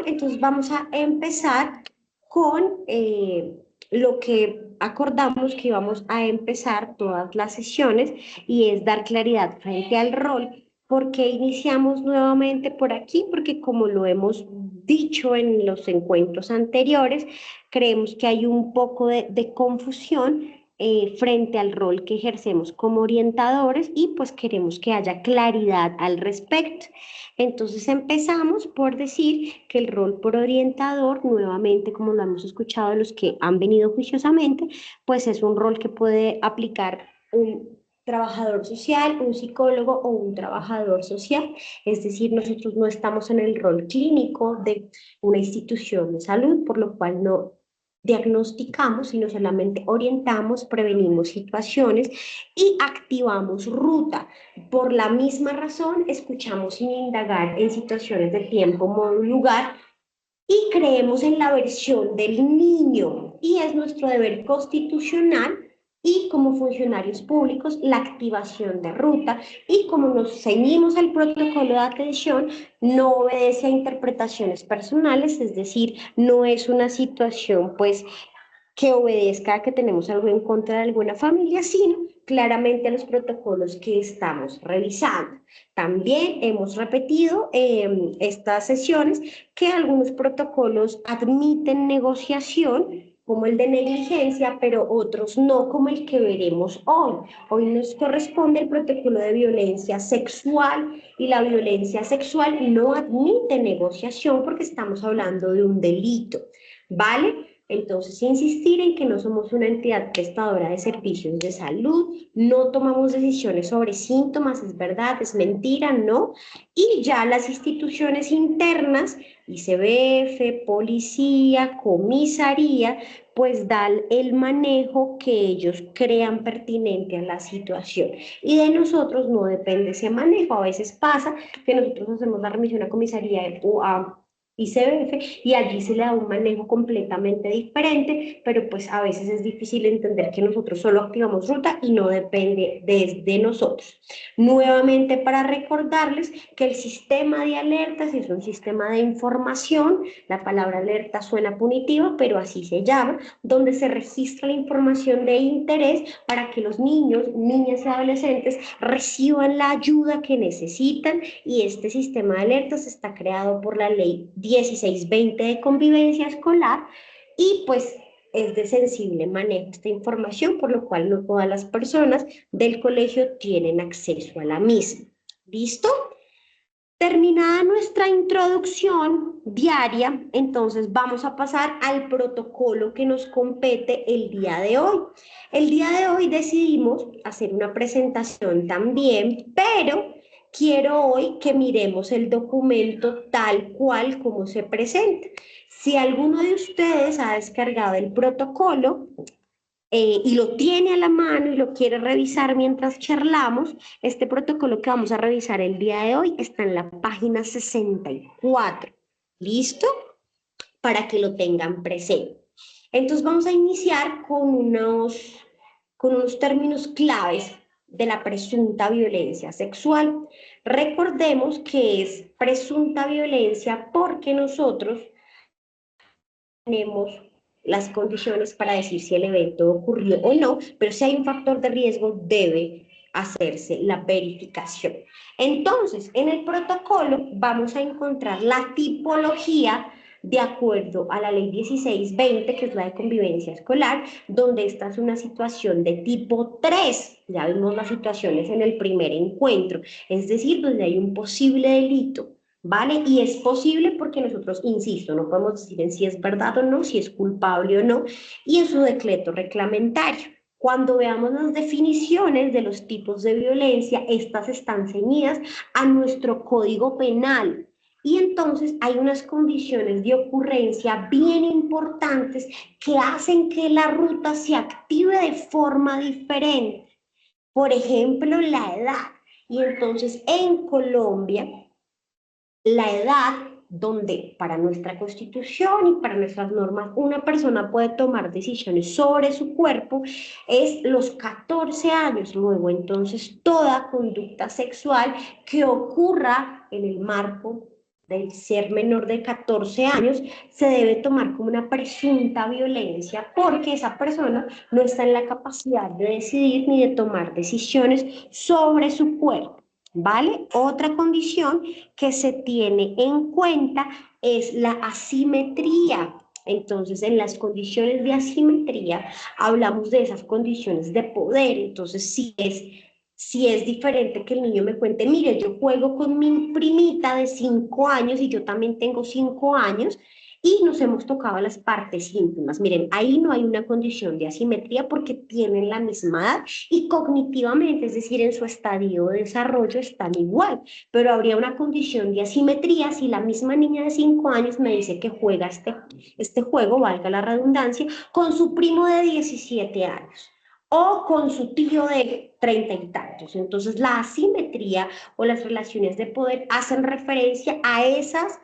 entonces vamos a empezar con lo que acordamos que íbamos a empezar todas las sesiones y es dar claridad frente al rol. ¿Por qué iniciamos nuevamente por aquí? Porque como lo hemos dicho en los encuentros anteriores, creemos que hay un poco de confusión frente al rol que ejercemos como orientadores y pues queremos que haya claridad al respecto. Entonces empezamos por decir que el rol por orientador, nuevamente como lo hemos escuchado de los que han venido juiciosamente, pues es un rol que puede aplicar un trabajador social, un psicólogo o un trabajador social. Es decir, nosotros no estamos en el rol clínico de una institución de salud, por lo cual no diagnosticamos, sino solamente orientamos, prevenimos situaciones y activamos ruta. Por la misma razón, escuchamos sin indagar en situaciones de tiempo, modo, lugar y creemos en la versión del niño. Y es nuestro deber constitucional y como funcionarios públicos la activación de ruta y como nos ceñimos al protocolo de atención, no obedece a interpretaciones personales, es decir, no es una situación pues que obedezca a que tenemos algo en contra de alguna familia, sino claramente a los protocolos que estamos revisando. También hemos repetido estas sesiones que algunos protocolos admiten negociación, como el de negligencia, pero otros no, como el que veremos hoy. Hoy nos corresponde el protocolo de violencia sexual y la violencia sexual no admite negociación porque estamos hablando de un delito, ¿vale? Entonces, insistir en que no somos una entidad prestadora de servicios de salud, no tomamos decisiones sobre síntomas, es verdad, es mentira, no. Y ya las instituciones internas, ICBF, policía, comisaría, pues dan el manejo que ellos crean pertinente a la situación. Y de nosotros no depende ese manejo. A veces pasa que nosotros hacemos la remisión a comisaría o a ICBF y allí se le da un manejo completamente diferente, pero pues a veces es difícil entender que nosotros solo activamos ruta y no depende de nosotros. Nuevamente para recordarles que el sistema de alertas es un sistema de información, la palabra alerta suena punitiva, pero así se llama, donde se registra la información de interés para que los niños, niñas y adolescentes reciban la ayuda que necesitan y este sistema de alertas está creado por la ley 1620 de convivencia escolar y pues es de sensible manejo esta información, por lo cual no todas las personas del colegio tienen acceso a la misma. ¿Listo? Terminada nuestra introducción diaria, entonces vamos a pasar al protocolo que nos compete el día de hoy. El día de hoy decidimos hacer una presentación también, pero quiero hoy que miremos el documento tal cual como se presenta. Si alguno de ustedes ha descargado el protocolo, y lo tiene a la mano y lo quiere revisar mientras charlamos, este protocolo que vamos a revisar el día de hoy está en la página 64. ¿Listo? Para que lo tengan presente. Entonces vamos a iniciar con unos términos claves de la presunta violencia sexual. Recordemos que es presunta violencia porque nosotros tenemos las condiciones para decir si el evento ocurrió o no, pero si hay un factor de riesgo debe hacerse la verificación. Entonces, en el protocolo vamos a encontrar la tipología de acuerdo a la ley 1620, que es la de convivencia escolar, donde esta es una situación de tipo 3. Ya vimos las situaciones en el primer encuentro, es decir, donde hay un posible delito, ¿vale? Y es posible porque nosotros, insisto, no podemos decir en si es verdad o no, si es culpable o no, y en su decreto reglamentario. Cuando veamos las definiciones de los tipos de violencia, estas están ceñidas a nuestro código penal. Y entonces hay unas condiciones de ocurrencia bien importantes que hacen que la ruta se active de forma diferente. Por ejemplo, la edad. Y entonces en Colombia, la edad donde para nuestra constitución y para nuestras normas una persona puede tomar decisiones sobre su cuerpo es los 14 años. Luego entonces toda conducta sexual que ocurra en el marco de ser menor de 14 años, se debe tomar como una presunta violencia porque esa persona no está en la capacidad de decidir ni de tomar decisiones sobre su cuerpo, ¿vale? Otra condición que se tiene en cuenta es la asimetría. Entonces, en las condiciones de asimetría, hablamos de esas condiciones de poder. Entonces, si es diferente que el niño me cuente, mire, yo juego con mi primita de 5 años y yo también tengo 5 años y nos hemos tocado las partes íntimas. Miren, ahí no hay una condición de asimetría porque tienen la misma edad y cognitivamente, es decir, en su estadio de desarrollo están igual, pero habría una condición de asimetría si la misma niña de 5 años me dice que juega este juego, valga la redundancia, con su primo de 17 años o con su tío de 30 y tantos. Entonces, la asimetría o las relaciones de poder hacen referencia a esas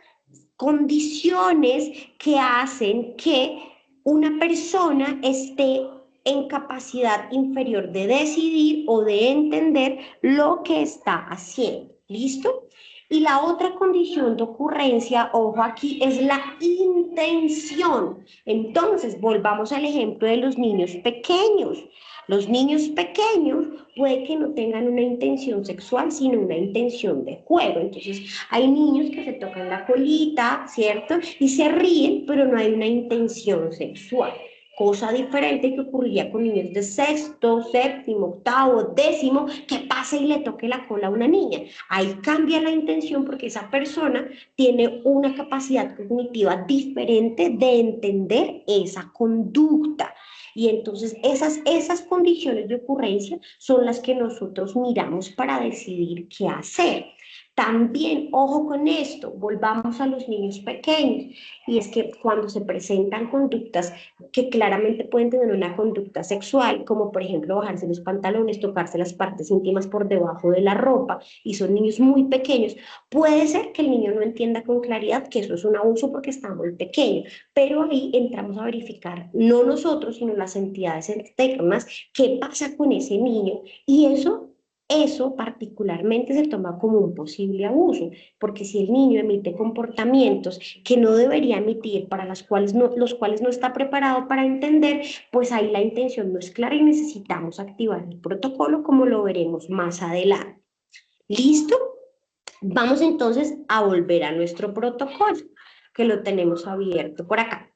condiciones que hacen que una persona esté en capacidad inferior de decidir o de entender lo que está haciendo. ¿Listo? Y la otra condición de ocurrencia, ojo aquí, es la intención. Entonces, volvamos al ejemplo de los niños pequeños. Los niños pequeños puede que no tengan una intención sexual, sino una intención de juego. Entonces, hay niños que se tocan la colita, ¿cierto? Y se ríen, pero no hay una intención sexual. Cosa diferente que ocurriría con niños de sexto, séptimo, octavo, décimo, que pase y le toque la cola a una niña. Ahí cambia la intención porque esa persona tiene una capacidad cognitiva diferente de entender esa conducta. Y entonces esas condiciones de ocurrencia son las que nosotros miramos para decidir qué hacer. También, ojo con esto, volvamos a los niños pequeños, y es que cuando se presentan conductas que claramente pueden tener una conducta sexual, como por ejemplo bajarse los pantalones, tocarse las partes íntimas por debajo de la ropa, y son niños muy pequeños, puede ser que el niño no entienda con claridad que eso es un abuso porque está muy pequeño, pero ahí entramos a verificar, no nosotros, sino las entidades externas, qué pasa con ese niño, y eso particularmente se toma como un posible abuso, porque si el niño emite comportamientos que no debería emitir, para los cuales no está preparado para entender, pues ahí la intención no es clara y necesitamos activar el protocolo como lo veremos más adelante. ¿Listo? Vamos entonces a volver a nuestro protocolo, que lo tenemos abierto por acá.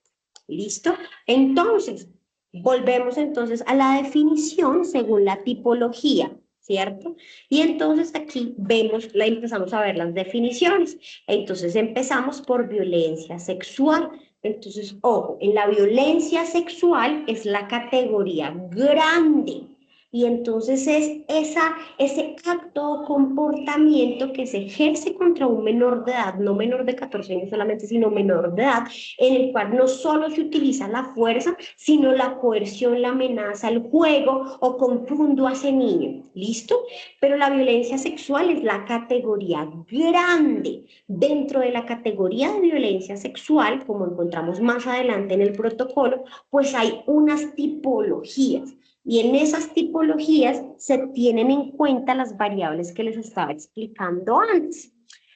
¿Listo? Entonces, volvemos entonces a la definición según la tipología, ¿cierto? Y entonces aquí empezamos a ver las definiciones. Entonces empezamos por violencia sexual. Entonces, ojo, en la violencia sexual es la categoría grande. Y entonces es ese acto o comportamiento que se ejerce contra un menor de edad, no menor de 14 años solamente, sino menor de edad, en el cual no solo se utiliza la fuerza, sino la coerción, la amenaza, el juego o confundo a ese niño. ¿Listo? Pero la violencia sexual es la categoría grande. Dentro de la categoría de violencia sexual, como encontramos más adelante en el protocolo, pues hay unas tipologías. Y en esas tipologías se tienen en cuenta las variables que les estaba explicando antes.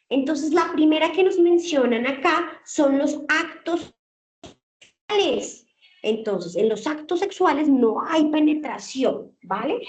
Entonces, la primera que nos mencionan acá son los actos sexuales. Entonces, en los actos sexuales no hay penetración, ¿vale?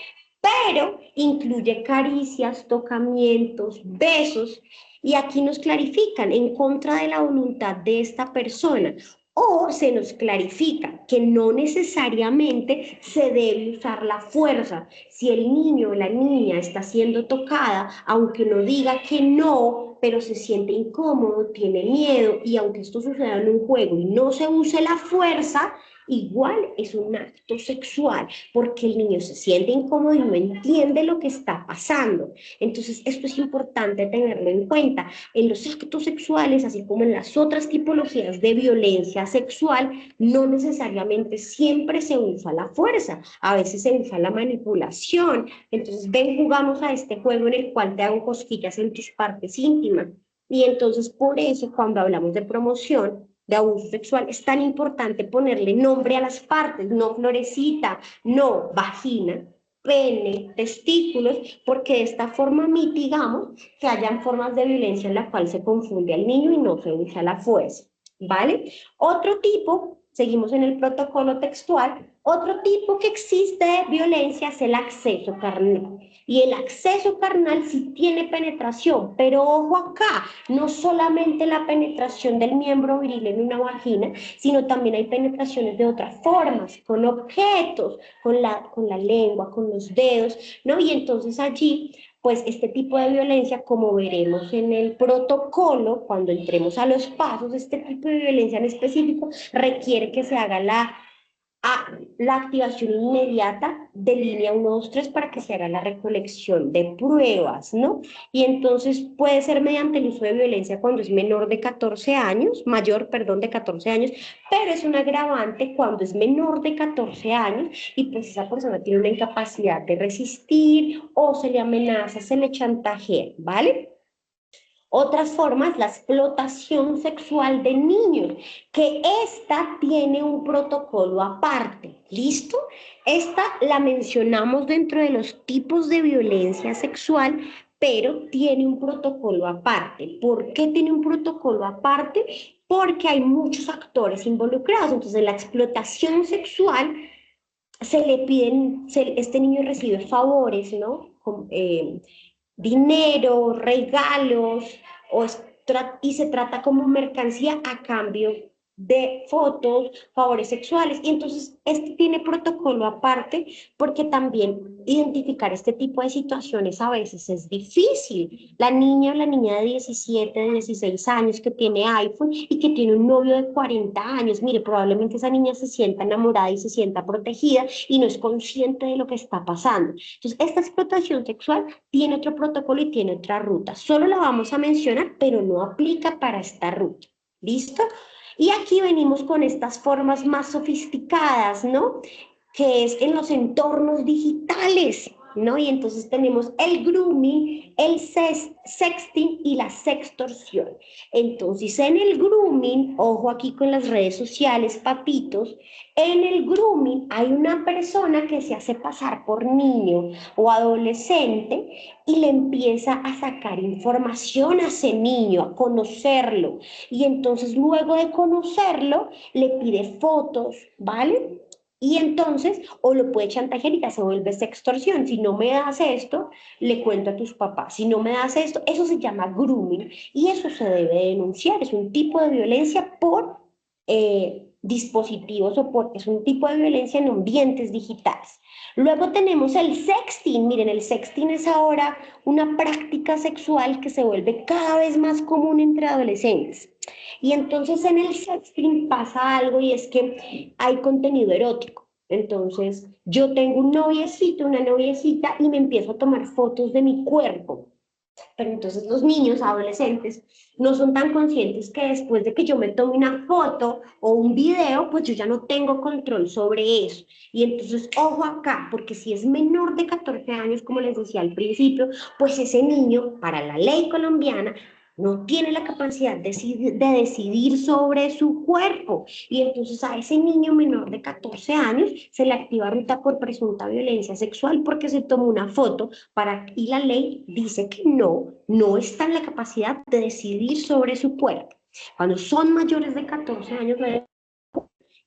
Pero incluye caricias, tocamientos, besos, y aquí nos clarifican en contra de la voluntad de esta persona. O se nos clarifica que no necesariamente se debe usar la fuerza. Si el niño o la niña está siendo tocada, aunque no diga que no, pero se siente incómodo, tiene miedo, y aunque esto suceda en un juego y no se use la fuerza, igual es un acto sexual, porque el niño se siente incómodo y no entiende lo que está pasando. Entonces, esto es importante tenerlo en cuenta. En los actos sexuales, así como en las otras tipologías de violencia sexual, no necesariamente siempre se usa la fuerza, a veces se usa la manipulación. Entonces, ven, jugamos a este juego en el cual te hago cosquillas en tus partes íntimas. Y entonces, por eso, cuando hablamos de promoción, de abuso sexual, es tan importante ponerle nombre a las partes, no florecita, no vagina, pene, testículos, porque de esta forma mitigamos que hayan formas de violencia en la cual se confunde al niño y no se usa la fuerza, ¿vale? Otro tipo, seguimos en el protocolo textual, otro tipo que existe de violencia es el acceso carnal. Y el acceso carnal sí tiene penetración, pero ojo acá, no solamente la penetración del miembro viril en una vagina, sino también hay penetraciones de otras formas, con objetos, con la lengua, con los dedos, ¿no? Y entonces allí, pues este tipo de violencia, como veremos en el protocolo, cuando entremos a los pasos, este tipo de violencia en específico requiere que se haga la activación inmediata de línea 123 para que se haga la recolección de pruebas, ¿no? Y entonces puede ser mediante el uso de violencia cuando es menor de 14 años, mayor, perdón, de 14 años, pero es un agravante cuando es menor de 14 años y pues esa persona tiene una incapacidad de resistir o se le amenaza, se le chantajea, ¿vale? Otras formas, la explotación sexual de niños, que esta tiene un protocolo aparte. ¿Listo? Esta la mencionamos dentro de los tipos de violencia sexual, pero tiene un protocolo aparte. ¿Por qué tiene un protocolo aparte? Porque hay muchos actores involucrados. Entonces, la explotación sexual se le piden, este niño recibe favores, ¿no? Dinero, regalos, y se trata como mercancía a cambio de fotos, favores sexuales. Y entonces este tiene protocolo aparte porque también identificar este tipo de situaciones a veces es difícil. La niña o la niña de 17, de 16 años que tiene iPhone y que tiene un novio de 40 años, mire, probablemente esa niña se sienta enamorada y se sienta protegida y no es consciente de lo que está pasando. Entonces, esta explotación sexual tiene otro protocolo y tiene otra ruta. Solo la vamos a mencionar, pero no aplica para esta ruta. ¿Listo? Y aquí venimos con estas formas más sofisticadas, ¿no? Que es en los entornos digitales, ¿no? Y entonces tenemos el grooming, el sexting y la sextorsión. Entonces, en el grooming, ojo aquí con las redes sociales, papitos, en el grooming hay una persona que se hace pasar por niño o adolescente y le empieza a sacar información a ese niño, a conocerlo. Y entonces luego de conocerlo, le pide fotos, ¿vale? Y entonces, o lo puede chantajear y ya se vuelve extorsión. Si no me das esto, le cuento a tus papás. Si no me das esto, eso se llama grooming y eso se debe denunciar. Es un tipo de violencia por dispositivos es un tipo de violencia en ambientes digitales. Luego tenemos el sexting. Miren, el sexting es ahora una práctica sexual que se vuelve cada vez más común entre adolescentes. Y entonces en el sexting pasa algo y es que hay contenido erótico. Entonces yo tengo un noviecito, una noviecita y me empiezo a tomar fotos de mi cuerpo. Pero entonces los niños, adolescentes, no son tan conscientes que después de que yo me tome una foto o un video, pues yo ya no tengo control sobre eso. Y entonces, ojo acá, porque si es menor de 14 años, como les decía al principio, pues ese niño, para la ley colombiana, no tiene la capacidad de decidir sobre su cuerpo. Y entonces a ese niño menor de 14 años se le activa ruta por presunta violencia sexual porque se tomó una foto y la ley dice que no está en la capacidad de decidir sobre su cuerpo. Cuando son mayores de 14 años,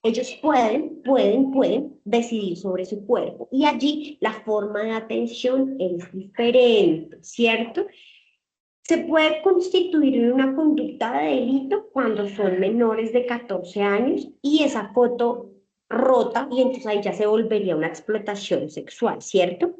ellos pueden decidir sobre su cuerpo. Y allí la forma de atención es diferente, ¿cierto? Se puede constituir en una conducta de delito cuando son menores de 14 años y esa foto rota y entonces ahí ya se volvería una explotación sexual, ¿cierto?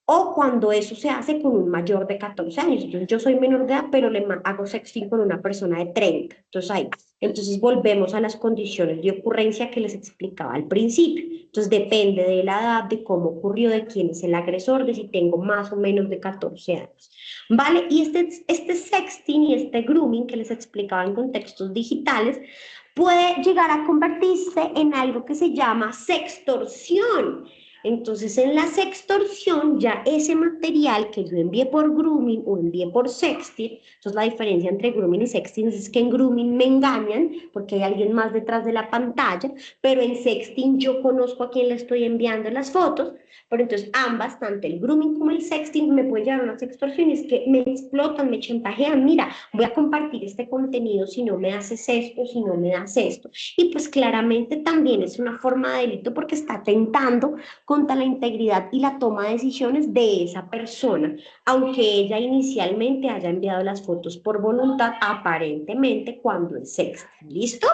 O cuando eso se hace con un mayor de 14 años. Entonces yo soy menor de edad, pero hago sexting con una persona de 30. Entonces ahí, entonces volvemos a las condiciones de ocurrencia que les explicaba al principio. Entonces depende de la edad, de cómo ocurrió, de quién es el agresor, de si tengo más o menos de 14 años. ¿Vale? Y este sexting y este grooming que les explicaba en contextos digitales puede llegar a convertirse en algo que se llama sextorsión. Entonces, en la sextorsión, ya ese material que yo envié por grooming o envié por sexting, entonces la diferencia entre grooming y sexting es que en grooming me engañan porque hay alguien más detrás de la pantalla, pero en sexting yo conozco a quién le estoy enviando las fotos, pero entonces ambas, tanto el grooming como el sexting, me pueden llevar a unas extorsiones que me explotan, me chantajean, mira, voy a compartir este contenido si no me haces esto, si no me das esto. Y pues claramente también es una forma de delito porque está atentando contra la integridad y la toma de decisiones de esa persona, aunque ella inicialmente haya enviado las fotos por voluntad, aparentemente cuando es sexting. ¿Listo?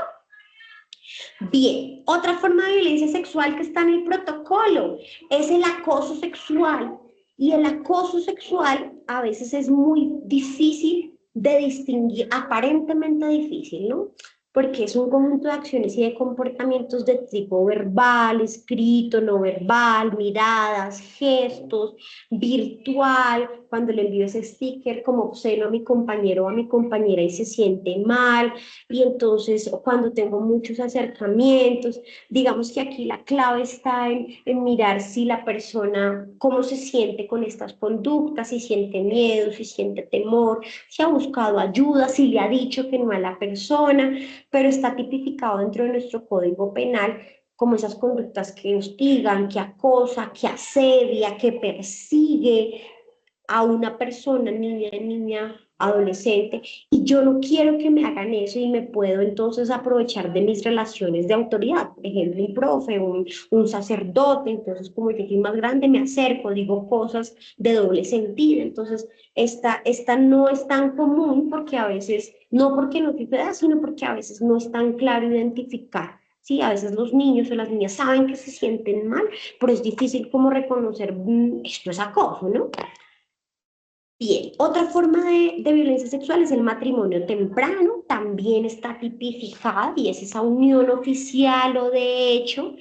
Bien, otra forma de violencia sexual que está en el protocolo es el acoso sexual. Y el acoso sexual a veces es muy difícil de distinguir, aparentemente difícil, ¿no? Porque es un conjunto de acciones y de comportamientos de tipo verbal, escrito, no verbal, miradas, gestos, virtual, cuando le envío ese sticker como obsceno a mi compañero o a mi compañera y se siente mal, y entonces cuando tengo muchos acercamientos, digamos que aquí la clave está en mirar si la persona, cómo se siente con estas conductas, si siente miedo, si siente temor, si ha buscado ayuda, si le ha dicho que no a la persona, pero está tipificado dentro de nuestro código penal como esas conductas que hostigan, que acosa, que asedia, que persigue a una persona, niña, adolescente, y yo no quiero que me hagan eso y me puedo entonces aprovechar de mis relaciones de autoridad, por ejemplo, un profe, un sacerdote, entonces como yo soy más grande me acerco, digo cosas de doble sentido, entonces esta no es tan común porque a veces, no porque no te da, sino porque a veces no es tan claro identificar. Sí, a veces los niños o las niñas saben que se sienten mal, pero es difícil como reconocer, esto es acoso, ¿no? Bien, otra forma de violencia sexual es el matrimonio temprano, también está tipificada y es esa unión oficial o de hecho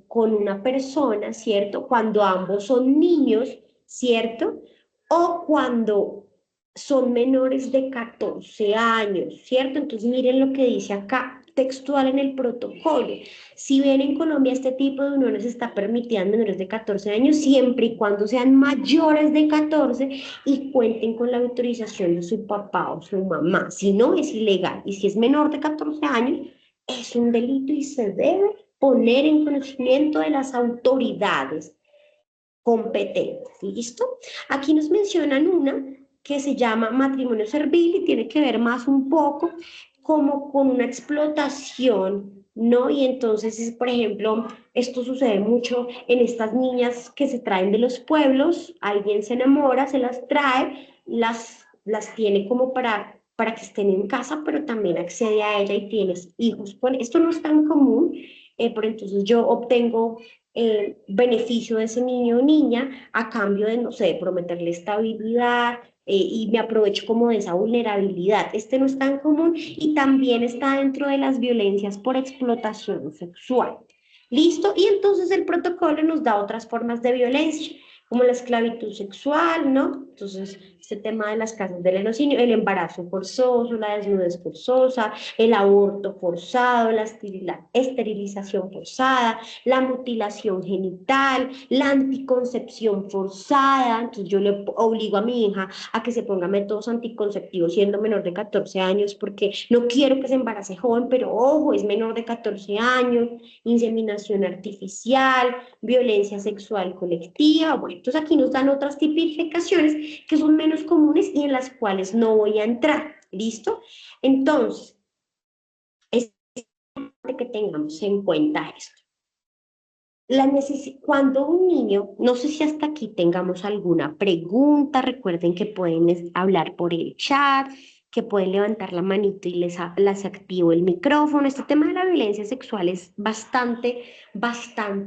con una persona, ¿cierto? Cuando ambos son niños, ¿cierto? O cuando son menores de 14 años, ¿cierto? Entonces miren lo que dice acá textual en el protocolo. Si bien en Colombia este tipo de uniones está permitida en menores de 14 años, siempre y cuando sean mayores de 14 y cuenten con la autorización de su papá o su mamá. Si no, es ilegal. Y si es menor de 14 años, es un delito y se debe poner en conocimiento de las autoridades competentes. ¿Listo? Aquí nos mencionan una que se llama matrimonio servil y tiene que ver más un poco como con una explotación, ¿no? Y entonces, por ejemplo, esto sucede mucho en estas niñas que se traen de los pueblos, alguien se enamora, se las trae, las tiene como para que estén en casa, pero también accede a ella y tienes hijos. Bueno, esto no es tan común, pero entonces yo obtengo beneficio de ese niño o niña a cambio de, no sé, prometerle estabilidad y me aprovecho como de esa vulnerabilidad. Este no es tan común y también está dentro de las violencias por explotación sexual. ¿Listo? Y entonces el protocolo nos da otras formas de violencia, como la esclavitud sexual, ¿no? Entonces, este tema de las casas del lenocinio, el embarazo forzoso, la desnudez forzosa, el aborto forzado, la esterilización forzada, la mutilación genital, la anticoncepción forzada. Entonces yo le obligo a mi hija a que se ponga métodos anticonceptivos siendo menor de 14 años porque no quiero que se embarace joven, pero ojo, es menor de 14 años, inseminación artificial, violencia sexual colectiva. Bueno, entonces aquí nos dan otras tipificaciones que son menos comunes y en las cuales no voy a entrar. ¿Listo? Entonces, es importante que tengamos en cuenta esto. Cuando un niño, no sé si hasta aquí tengamos alguna pregunta, recuerden que pueden hablar por el chat, que pueden levantar la manito y las activo el micrófono. Este tema de la violencia sexual es bastante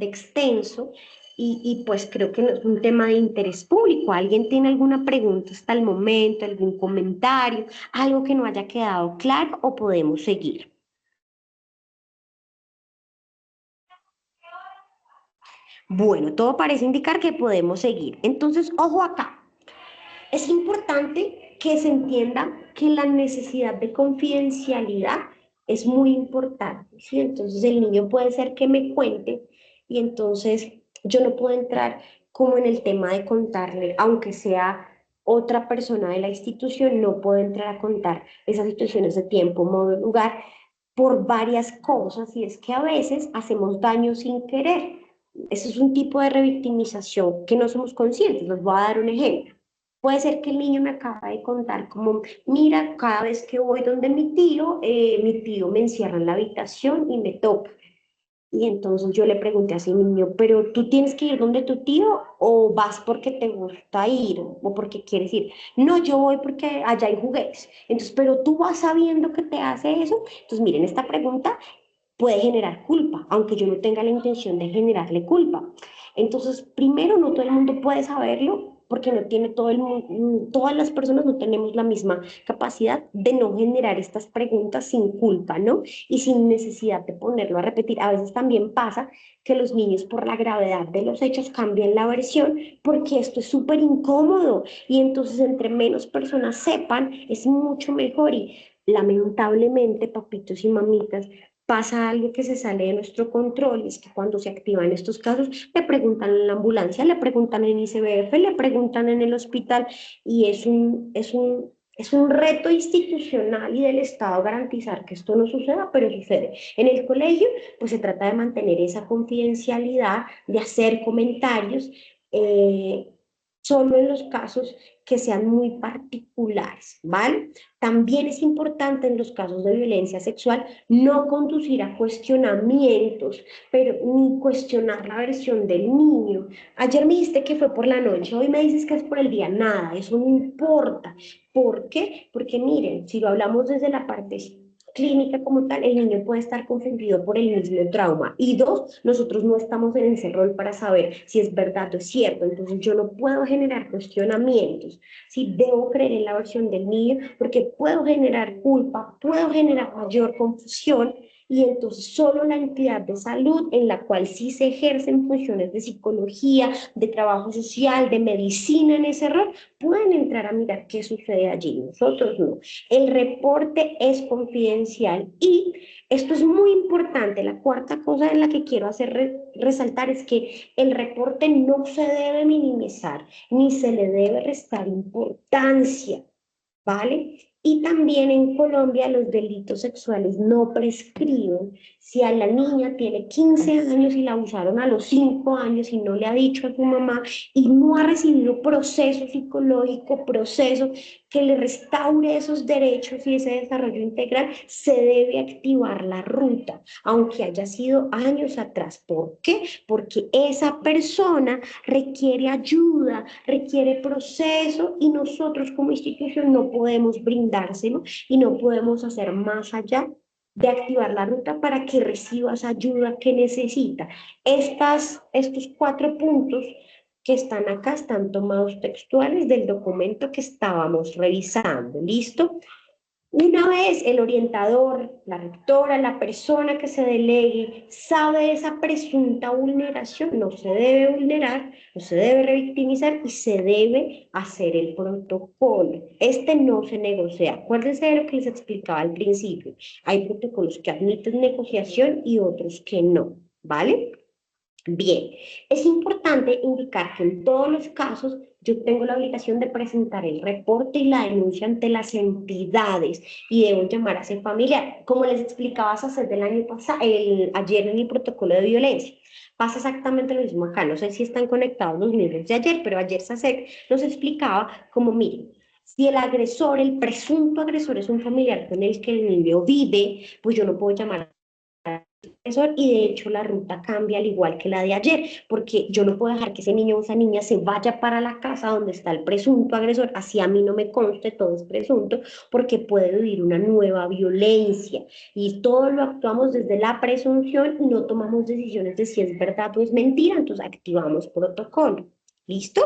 extenso y pues creo que no es un tema de interés público. ¿Alguien tiene alguna pregunta hasta el momento, algún comentario, algo que no haya quedado claro o podemos seguir? Bueno, todo parece indicar que podemos seguir. Entonces, ojo acá. Es importante que se entienda que la necesidad de confidencialidad es muy importante, ¿sí? Entonces, el niño puede ser que me cuente y entonces yo no puedo entrar como en el tema de contarle, aunque sea otra persona de la institución, no puedo entrar a contar esas situaciones de tiempo, modo, lugar, por varias cosas, y es que a veces hacemos daño sin querer. Eso es un tipo de revictimización que no somos conscientes. Les voy a dar un ejemplo. Puede ser que el niño me acaba de contar como, mira, cada vez que voy donde mi tío me encierra en la habitación y me toca. Y entonces yo le pregunté a ese niño, pero ¿tú tienes que ir donde tu tío o vas porque te gusta ir o porque quieres ir? No, yo voy porque allá hay juguetes. Entonces, pero tú vas sabiendo que te hace eso. Entonces, miren, esta pregunta puede generar culpa, aunque yo no tenga la intención de generarle culpa. Entonces, primero, no todo el mundo puede saberlo porque no tiene todo el mundo, todas las personas no tenemos la misma capacidad de no generar estas preguntas sin culpa, ¿no? Y sin necesidad de ponerlo a repetir. A veces también pasa que los niños por la gravedad de los hechos cambian la versión porque esto es súper incómodo y entonces entre menos personas sepan es mucho mejor y lamentablemente, papitos y mamitas, pasa algo que se sale de nuestro control, y es que cuando se activan estos casos, le preguntan en la ambulancia, le preguntan en ICBF, le preguntan en el hospital, y es un reto institucional y del Estado garantizar que esto no suceda, pero sucede. En el colegio, pues se trata de mantener esa confidencialidad, de hacer comentarios, eh, solo en los casos que sean muy particulares, ¿vale? También es importante en los casos de violencia sexual no conducir a cuestionamientos, pero ni cuestionar la versión del niño. Ayer me dijiste que fue por la noche, hoy me dices que es por el día. Nada, eso no importa. ¿Por qué? Porque miren, si lo hablamos desde la parte clínica como tal, el niño puede estar confundido por el mismo trauma. Y dos, nosotros no estamos en ese rol para saber si es verdad o es cierto. Entonces yo no puedo generar cuestionamientos. Si debo creer en la versión del niño, porque puedo generar culpa, puedo generar mayor confusión, y entonces solo la entidad de salud en la cual sí se ejercen funciones de psicología, de trabajo social, de medicina en ese rol, pueden entrar a mirar qué sucede allí. Nosotros no. El reporte es confidencial y esto es muy importante. La cuarta cosa en la que quiero hacer resaltar es que el reporte no se debe minimizar ni se le debe restar importancia, ¿vale? Y también en Colombia los delitos sexuales no prescriben. Si a la niña tiene 15 años y la abusaron a los 5 años y no le ha dicho a su mamá y no ha recibido proceso psicológico, proceso que le restaure esos derechos y ese desarrollo integral, se debe activar la ruta, aunque haya sido años atrás. ¿Por qué? Porque esa persona requiere ayuda, requiere proceso y nosotros como institución no podemos brindárselo y no podemos hacer más allá de activar la ruta para que reciba esa ayuda que necesita. Estos 4 puntos que están acá están tomados textuales del documento que estábamos revisando. ¿Listo? Una vez el orientador, la rectora, la persona que se delegue sabe esa presunta vulneración, no se debe vulnerar, no se debe revictimizar y se debe hacer el protocolo. Este no se negocia. Acuérdense de lo que les explicaba al principio. Hay protocolos que admiten negociación y otros que no, ¿vale? Bien, es importante indicar que en todos los casos yo tengo la obligación de presentar el reporte y la denuncia ante las entidades y debo llamar a ese familiar. Como les explicaba hace del año pasado, ayer en mi protocolo de violencia. Pasa exactamente lo mismo acá. No sé si están conectados los mismos de ayer, pero ayer SACEC nos explicaba como, miren, si el agresor, el presunto agresor es un familiar con el que el niño vive, pues yo no puedo llamar y de hecho la ruta cambia al igual que la de ayer, porque yo no puedo dejar que ese niño o esa niña se vaya para la casa donde está el presunto agresor, así a mí no me conste, todo es presunto, porque puede vivir una nueva violencia y todo lo actuamos desde la presunción y no tomamos decisiones de si es verdad o es mentira, entonces activamos protocolo. ¿Listo?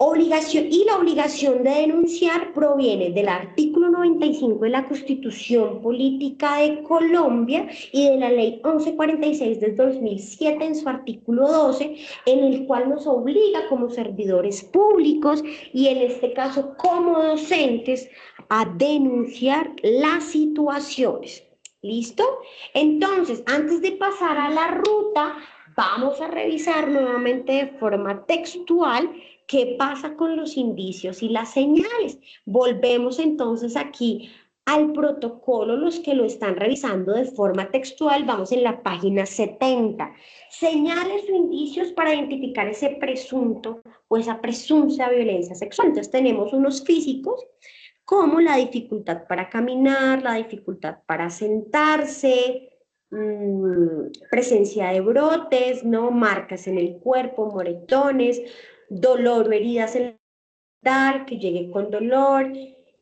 Obligación, y la obligación de denunciar proviene del artículo 95 de la Constitución Política de Colombia y de la Ley 1146 del 2007 en su artículo 12, en el cual nos obliga como servidores públicos y en este caso como docentes a denunciar las situaciones. ¿Listo? Entonces, antes de pasar a la ruta, vamos a revisar nuevamente de forma textual qué pasa con los indicios y las señales. Volvemos entonces aquí al protocolo, los que lo están revisando de forma textual, vamos en la página 70. Señales o indicios para identificar ese presunto o esa presunta violencia sexual. Entonces tenemos unos físicos como la dificultad para caminar, la dificultad para sentarse, presencia de brotes, ¿no? Marcas en el cuerpo, moretones, dolor o heridas en el que llegue con dolor,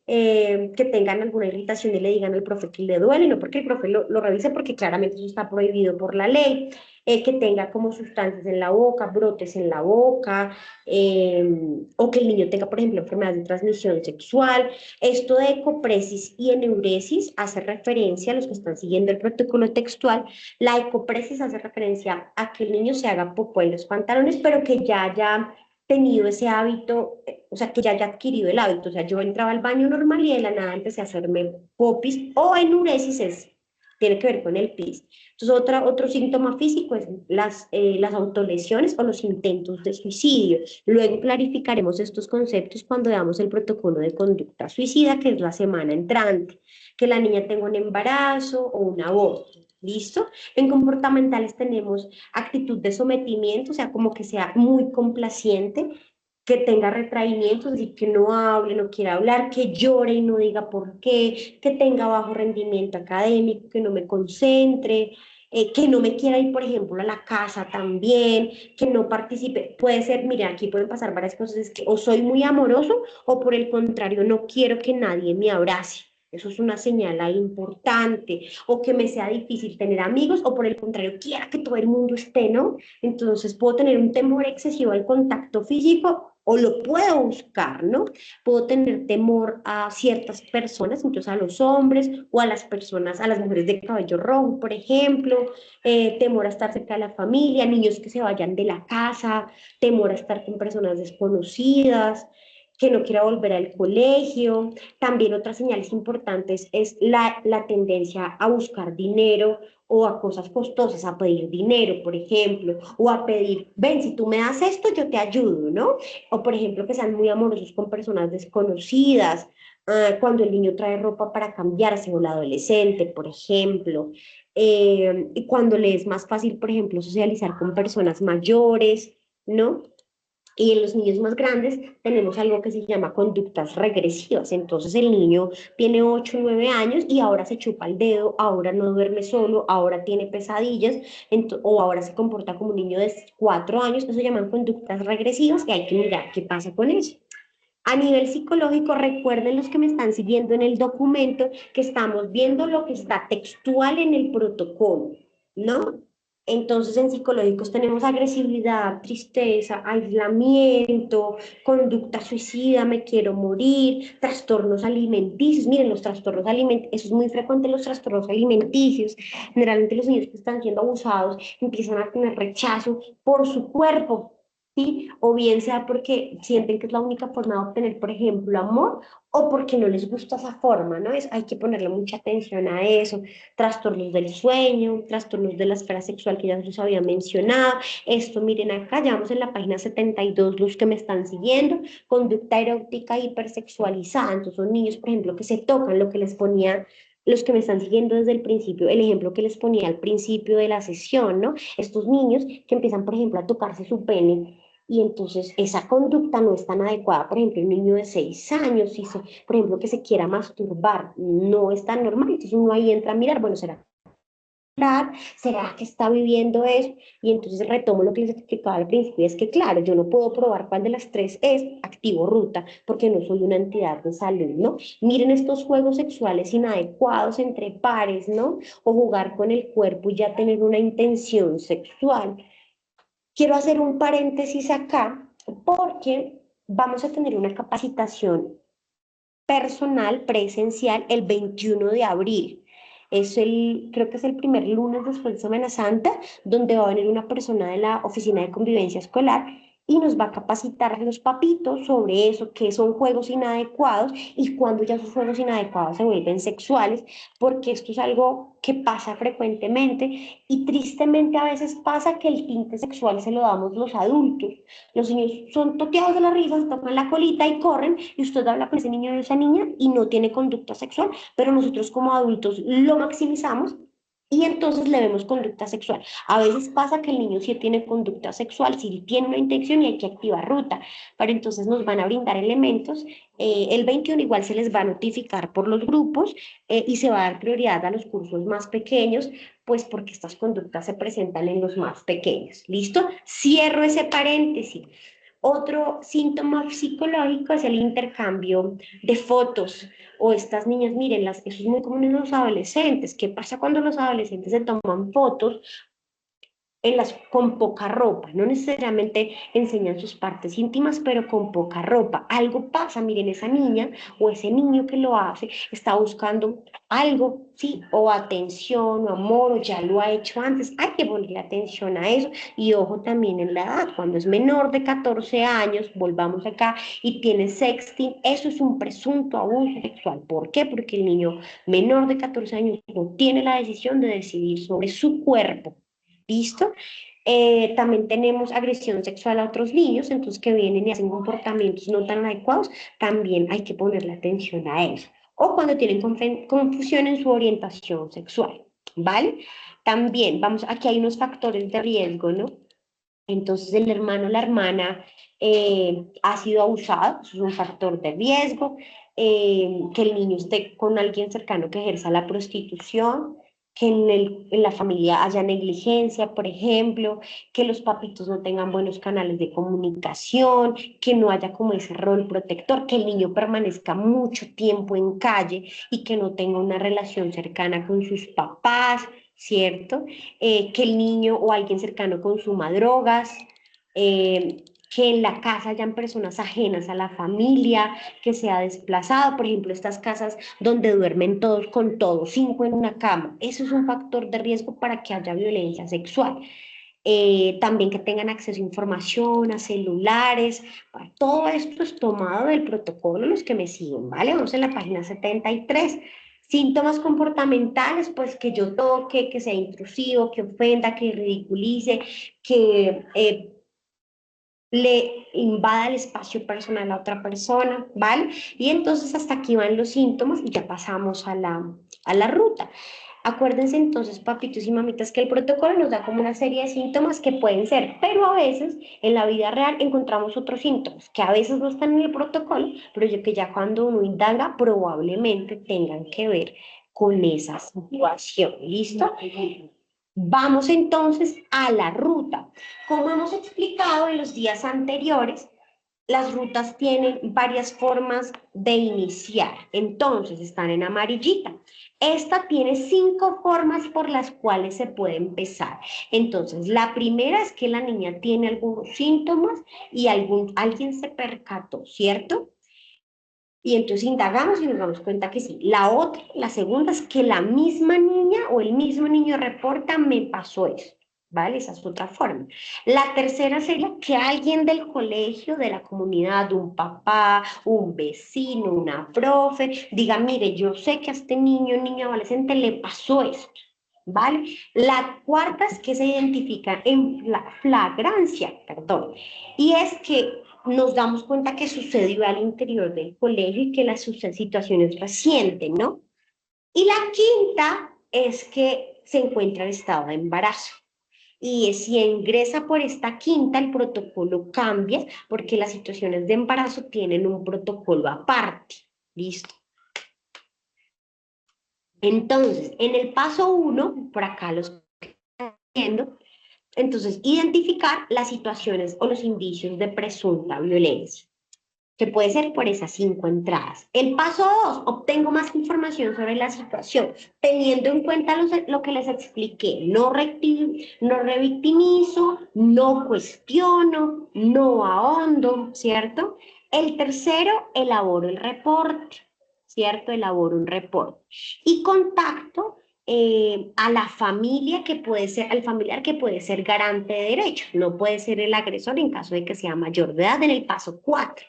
que tengan alguna irritación y le digan al profe que le duele, no porque el profe lo revise, porque claramente eso está prohibido por la ley, que tenga como sustancias en la boca, brotes en la boca, o que el niño tenga, por ejemplo, enfermedades de transmisión sexual. Esto de ecopresis y eneuresis hace referencia a los que están siguiendo el protocolo textual. La ecopresis hace referencia a que el niño se haga popó en los pantalones, pero que ya haya tenido ese hábito, o sea, que ya haya adquirido el hábito. O sea, yo entraba al baño normal y de la nada empecé a hacerme popis o enuresis, tiene que ver con el pis. Entonces, otro síntoma físico es las autolesiones o los intentos de suicidio. Luego clarificaremos estos conceptos cuando veamos el protocolo de conducta suicida, que es la semana entrante, que la niña tenga un embarazo o un aborto. ¿Listo? En comportamentales tenemos actitud de sometimiento, o sea, como que sea muy complaciente, que tenga retraimiento, es decir, que no hable, no quiera hablar, que llore y no diga por qué, que tenga bajo rendimiento académico, que no me concentre, que no me quiera ir, por ejemplo, a la casa también, que no participe. Puede ser, mira, aquí pueden pasar varias cosas, es que o soy muy amoroso o por el contrario, no quiero que nadie me abrace. Eso es una señal ahí importante. O que me sea difícil tener amigos, o por el contrario, quiera que todo el mundo esté, ¿no? Entonces puedo tener un temor excesivo al contacto físico o lo puedo buscar, ¿no? Puedo tener temor a ciertas personas, incluso a los hombres o a las personas, a las mujeres de cabello rojo, por ejemplo, temor a estar cerca de la familia, niños que se vayan de la casa, temor a estar con personas desconocidas, que no quiera volver al colegio. También otras señales importantes es la tendencia a buscar dinero o a cosas costosas, a pedir dinero, por ejemplo, o a pedir, ven, si tú me das esto, yo te ayudo, ¿no? O por ejemplo, que sean muy amorosos con personas desconocidas, cuando el niño trae ropa para cambiarse o el adolescente, por ejemplo, y cuando le es más fácil, por ejemplo, socializar con personas mayores, ¿no? Y en los niños más grandes tenemos algo que se llama conductas regresivas. Entonces el niño tiene 8 o 9 años y ahora se chupa el dedo, ahora no duerme solo, ahora tiene pesadillas o ahora se comporta como un niño de 4 años. Eso se llaman conductas regresivas y hay que mirar qué pasa con eso. A nivel psicológico, recuerden los que me están siguiendo en el documento que estamos viendo lo que está textual en el protocolo, ¿no? Entonces, en psicológicos tenemos agresividad, tristeza, aislamiento, conducta suicida, me quiero morir, trastornos alimenticios. Miren, los trastornos alimenticios, eso es muy frecuente en los trastornos alimenticios. Generalmente los niños que están siendo abusados empiezan a tener rechazo por su cuerpo, ¿sí? O bien sea porque sienten que es la única forma de obtener, por ejemplo, amor, o porque no les gusta esa forma, ¿no? Hay que ponerle mucha atención a eso. Trastornos del sueño, trastornos de la esfera sexual que ya les había mencionado. Esto, miren acá, ya vamos en la página 72, los que me están siguiendo, conducta erótica hipersexualizada. Entonces son niños, por ejemplo, que se tocan, lo que les ponía los que me están siguiendo desde el principio, el ejemplo que les ponía al principio de la sesión, ¿no? Estos niños que empiezan, por ejemplo, a tocarse su pene y entonces esa conducta no es tan adecuada. Por ejemplo, un niño de 6 años, si se, por ejemplo, que se quiera masturbar, no es tan normal. Entonces uno ahí entra a mirar, bueno, ¿será que está viviendo eso? Y entonces retomo lo que les explicaba al principio, es que claro, yo no puedo probar cuál de las tres es activo ruta, porque no soy una entidad de salud, ¿no? Miren estos juegos sexuales inadecuados entre pares, ¿no? O jugar con el cuerpo y ya tener una intención sexual. Quiero hacer un paréntesis acá porque vamos a tener una capacitación personal presencial el 21 de abril. Creo que es el primer lunes después de Semana Santa, donde va a venir una persona de la Oficina de Convivencia Escolar y nos va a capacitar a los papitos sobre eso, qué son juegos inadecuados y cuando ya sus juegos inadecuados se vuelven sexuales, porque esto es algo que pasa frecuentemente y tristemente a veces pasa que el tinte sexual se lo damos los adultos. Los niños son toteados de la risa, se tocan la colita y corren y usted habla con ese niño o esa niña y no tiene conducta sexual, pero nosotros como adultos lo maximizamos y entonces le vemos conducta sexual. A veces pasa que el niño sí tiene conducta sexual, sí tiene una intención y hay que activar ruta, pero entonces nos van a brindar elementos. El 21 igual se les va a notificar por los grupos y se va a dar prioridad a los cursos más pequeños, pues porque estas conductas se presentan en los más pequeños. ¿Listo? Cierro ese paréntesis. Otro síntoma psicológico es el intercambio de fotos o estas niñas, mírenlas, eso es muy común en los adolescentes. ¿Qué pasa cuando los adolescentes se toman fotos con poca ropa? No necesariamente enseñan sus partes íntimas, pero con poca ropa. Algo pasa, miren, esa niña o ese niño que lo hace está buscando algo, sí, o atención, o amor, o ya lo ha hecho antes. Hay que ponerle atención a eso. Y ojo también en la edad, cuando es menor de 14 años, volvamos acá, y tiene sexting, eso es un presunto abuso sexual. ¿Por qué? Porque el niño menor de 14 años no tiene la decisión de decidir sobre su cuerpo. ¿Listo? También tenemos agresión sexual a otros niños, entonces que vienen y hacen comportamientos no tan adecuados, también hay que ponerle atención a eso. O cuando tienen confusión en su orientación sexual, ¿vale? También, vamos, aquí hay unos factores de riesgo, ¿no? Entonces el hermano o la hermana ha sido abusado, eso es un factor de riesgo, que el niño esté con alguien cercano que ejerza la prostitución, que en la familia haya negligencia, por ejemplo, que los papitos no tengan buenos canales de comunicación, que no haya como ese rol protector, que el niño permanezca mucho tiempo en calle y que no tenga una relación cercana con sus papás, ¿cierto? Que el niño o alguien cercano consuma drogas, que en la casa hayan personas ajenas a la familia, que sea desplazado, por ejemplo, estas casas donde duermen todos con todos, 5 en una cama, eso es un factor de riesgo para que haya violencia sexual. También que tengan acceso a información, a celulares, todo esto es tomado del protocolo, los que me siguen, ¿vale? Vamos en la página 73. Síntomas comportamentales, pues que yo toque, que sea intrusivo, que ofenda, que ridiculice, que le invada el espacio personal a otra persona, ¿vale? Y entonces hasta aquí van los síntomas y ya pasamos a la ruta. Acuérdense entonces, papitos y mamitas, que el protocolo nos da como una serie de síntomas que pueden ser, pero a veces en la vida real encontramos otros síntomas que a veces no están en el protocolo, pero yo que ya cuando uno indaga probablemente tengan que ver con esa situación. ¿Listo? Vamos entonces a la ruta. Como hemos explicado en los días anteriores, las rutas tienen varias formas de iniciar. Entonces, están en amarillita. Esta tiene 5 formas por las cuales se puede empezar. Entonces, la primera es que la niña tiene algunos síntomas y alguien se percató, ¿cierto? Y entonces indagamos y nos damos cuenta que sí. La otra, la segunda, es que la misma niña o el mismo niño reporta, me pasó eso, ¿vale? Esa es otra forma. La tercera sería que alguien del colegio, de la comunidad, un papá, un vecino, una profe, diga, mire, yo sé que a este niño adolescente le pasó esto. ¿Vale? La cuarta es que se identifica en la flagrancia, perdón, y es que nos damos cuenta que sucedió al interior del colegio y que la situación es reciente, ¿no? Y la quinta es que se encuentra en estado de embarazo. Y si ingresa por esta quinta, el protocolo cambia porque las situaciones de embarazo tienen un protocolo aparte. ¿Listo? Entonces, en el paso 1, por acá los viendo, entonces identificar las situaciones o los indicios de presunta violencia, que puede ser por esas 5 entradas. El paso 2, obtengo más información sobre la situación, teniendo en cuenta lo que les expliqué. No revictimizo, no cuestiono, no ahondo, ¿cierto? El tercero, elaboro el reporte, ¿cierto? Elaboro un reporte. Y contacto a la familia que puede ser, al familiar que puede ser garante de derechos. No puede ser el agresor en caso de que sea mayor de edad en el paso 4.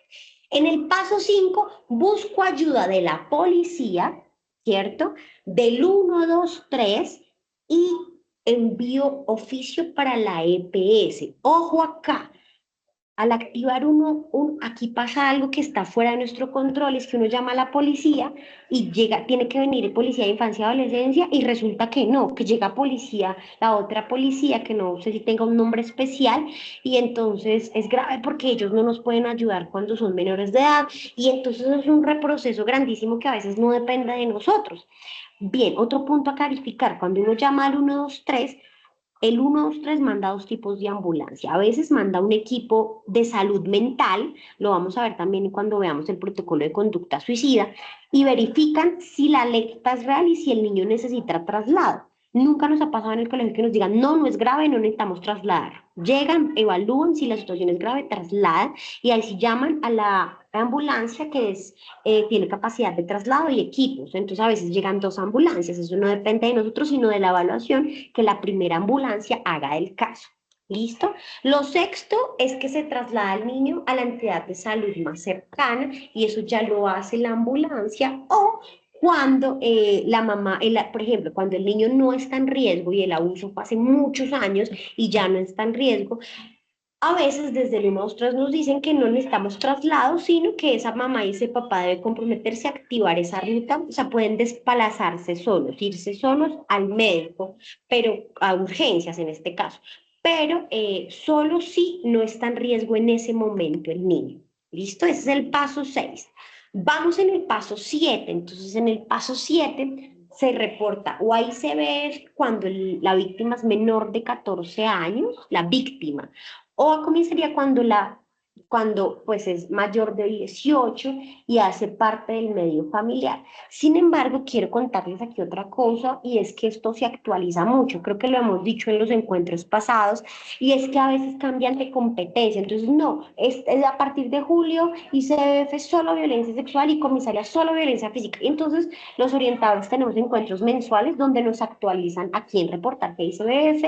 En el paso 5, busco ayuda de la policía, ¿cierto? Del 1, 2, 3 y envío oficio para la EPS. Ojo acá, al activar aquí pasa algo que está fuera de nuestro control, es que uno llama a la policía y llega, tiene que venir el policía de infancia y adolescencia y resulta que no, que llega policía, la otra policía que no sé si tenga un nombre especial y entonces es grave porque ellos no nos pueden ayudar cuando son menores de edad y entonces es un reproceso grandísimo que a veces no depende de nosotros. Bien, otro punto a clarificar, cuando uno llama al 123 el 123 manda dos tipos de ambulancia. A veces manda un equipo de salud mental, lo vamos a ver también cuando veamos el protocolo de conducta suicida, y verifican si la alerta es real y si el niño necesita traslado. Nunca nos ha pasado en el colegio que nos digan, no, no es grave, no necesitamos trasladar. Llegan, evalúan si la situación es grave, trasladan, y ahí sí llaman a la ambulancia que tiene capacidad de traslado y equipos. Entonces a veces llegan dos ambulancias, eso no depende de nosotros, sino de la evaluación que la primera ambulancia haga el caso. ¿Listo? Lo sexto es que se traslada al niño a la entidad de salud más cercana y eso ya lo hace la ambulancia o cuando la mamá, por ejemplo, cuando el niño no está en riesgo y el abuso fue hace muchos años y ya no está en riesgo, a veces desde el 123 nos dicen que no necesitamos traslados, sino que esa mamá y ese papá deben comprometerse a activar esa ruta, o sea, pueden desplazarse solos, irse solos al médico, pero a urgencias en este caso, pero solo si no está en riesgo en ese momento el niño. ¿Listo? Ese es el paso 6. Vamos en el paso 7. Entonces, en el paso 7 se reporta o ahí se ve cuando la víctima es menor de 14 años, la víctima, o a comisaría cuando pues es mayor de 18 y hace parte del medio familiar. Sin embargo, quiero contarles aquí otra cosa y es que esto se actualiza mucho, creo que lo hemos dicho en los encuentros pasados, y es que a veces cambian de competencia, entonces no, es a partir de julio ICBF solo violencia sexual y comisaría solo violencia física. Entonces, los orientadores tenemos encuentros mensuales donde nos actualizan a quién reportar que ICBF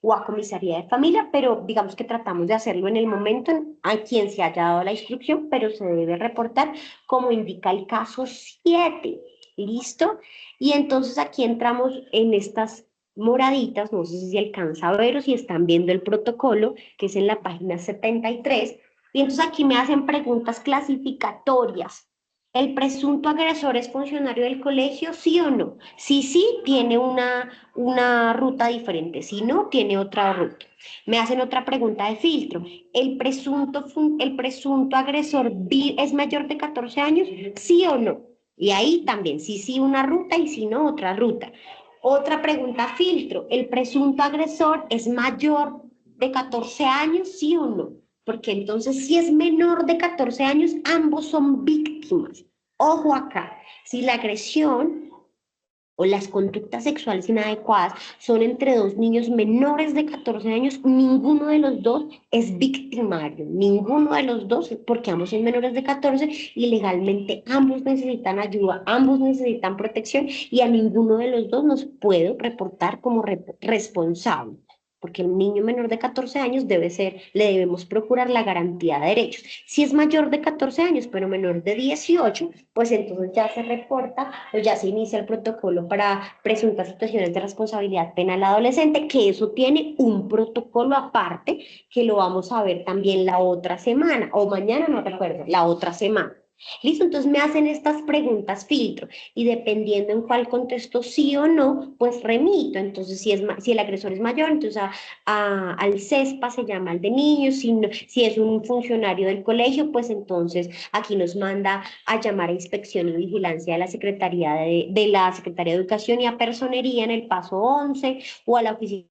o a comisaría de familia, pero digamos que tratamos de hacerlo en el momento a quien se haya dado la instrucción, pero se debe reportar como indica el caso 7. ¿Listo? Y entonces aquí entramos en estas moraditas, no sé si alcanza a ver o si están viendo el protocolo, que es en la página 73, y entonces aquí me hacen preguntas clasificatorias. ¿El presunto agresor es funcionario del colegio, sí o no? Si sí, tiene una ruta diferente, si no, tiene otra ruta. Me hacen otra pregunta de filtro. ¿El presunto agresor es mayor de 14 años, sí o no? Y ahí también, si sí una ruta y si no otra ruta. Otra pregunta filtro. ¿El presunto agresor es mayor de 14 años, sí o no? Porque entonces si es menor de 14 años, ambos son víctimas. Ojo acá, si la agresión o las conductas sexuales inadecuadas son entre dos niños menores de 14 años, ninguno de los dos es victimario, ninguno de los dos, porque ambos son menores de 14 y legalmente ambos necesitan ayuda, ambos necesitan protección y a ninguno de los dos nos puedo reportar como responsable. Porque el niño menor de 14 años le debemos procurar la garantía de derechos. Si es mayor de 14 años, pero menor de 18, pues entonces ya se reporta o ya se inicia el protocolo para presuntas situaciones de responsabilidad penal adolescente, que eso tiene un protocolo aparte que lo vamos a ver también la otra semana, o mañana, no recuerdo, la otra semana. Listo, entonces me hacen estas preguntas filtro y dependiendo en cuál contesto sí o no, pues remito. Entonces, si el agresor es mayor, entonces al CESPA se llama al de niños, si es un funcionario del colegio, pues entonces aquí nos manda a llamar a inspección y vigilancia de la de la Secretaría de Educación y a personería en el paso 11 o a la oficina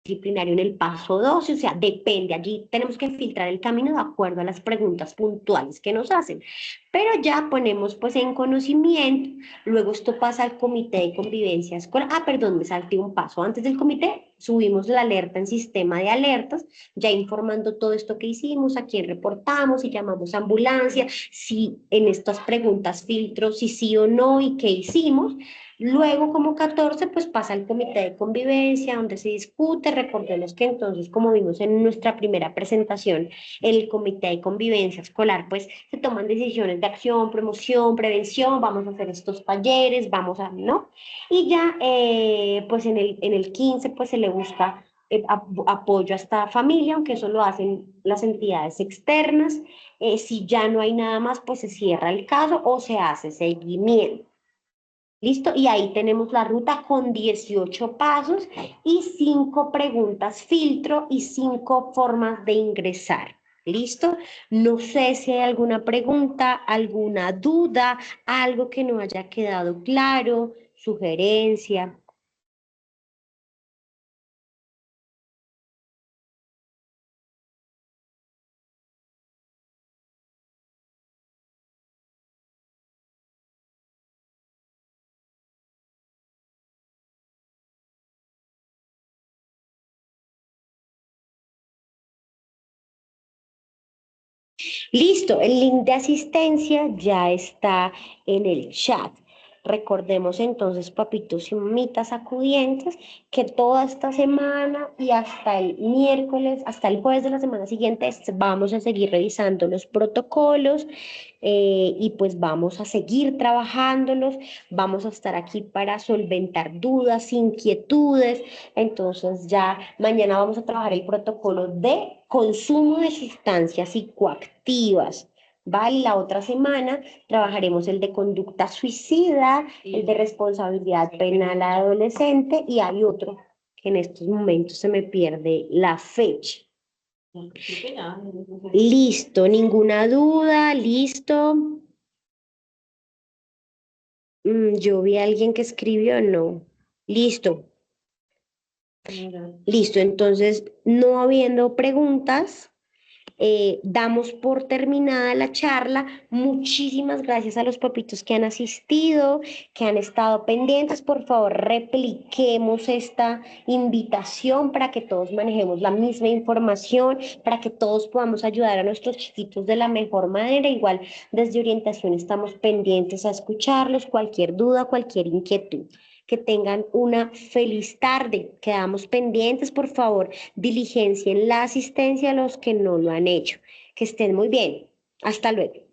disciplinario en el paso 12, o sea, depende, allí tenemos que filtrar el camino de acuerdo a las preguntas puntuales que nos hacen, pero ya ponemos pues en conocimiento, luego esto pasa al comité de convivencia escolar, perdón, me salté un paso, antes del comité subimos la alerta en sistema de alertas, ya informando todo esto que hicimos, a quién reportamos, si llamamos a ambulancia, si en estas preguntas filtro, si sí o no y qué hicimos. Luego, como 14 pues pasa al comité de convivencia, donde se discute. Recordemos que entonces, como vimos en nuestra primera presentación, el comité de convivencia escolar, pues se toman decisiones de acción, promoción, prevención, vamos a hacer estos talleres, vamos a, ¿no? Y ya, pues en el 15 pues se le busca apoyo a esta familia, aunque eso lo hacen las entidades externas. Si ya no hay nada más, pues se cierra el caso o se hace seguimiento. ¿Listo? Y ahí tenemos la ruta con 18 pasos y 5 preguntas filtro y 5 formas de ingresar. ¿Listo? No sé si hay alguna pregunta, alguna duda, algo que no haya quedado claro, sugerencia. Listo, el link de asistencia ya está en el chat. Recordemos entonces, papitos y mamitas acudientes, que toda esta semana y hasta el miércoles, hasta el jueves de la semana siguiente, vamos a seguir revisando los protocolos y pues vamos a seguir trabajándolos. Vamos a estar aquí para solventar dudas, inquietudes. Entonces ya mañana vamos a trabajar el protocolo de consumo de sustancias psicoactivas. ¿Vale? La otra semana trabajaremos el de conducta suicida, el de responsabilidad penal adolescente y hay otro que en estos momentos se me pierde la fecha. Listo, ninguna duda, listo. Yo vi a alguien que escribió, no. Listo, listo. Entonces, no habiendo preguntas, damos por terminada la charla. Muchísimas gracias a los papitos que han asistido, que han estado pendientes. Por favor, repliquemos esta invitación para que todos manejemos la misma información, para que todos podamos ayudar a nuestros chiquitos de la mejor manera. Igual, desde orientación estamos pendientes a escucharlos, cualquier duda, cualquier inquietud. Que tengan una feliz tarde. Quedamos pendientes, por favor, diligencien la asistencia a los que no lo han hecho. Que estén muy bien. Hasta luego.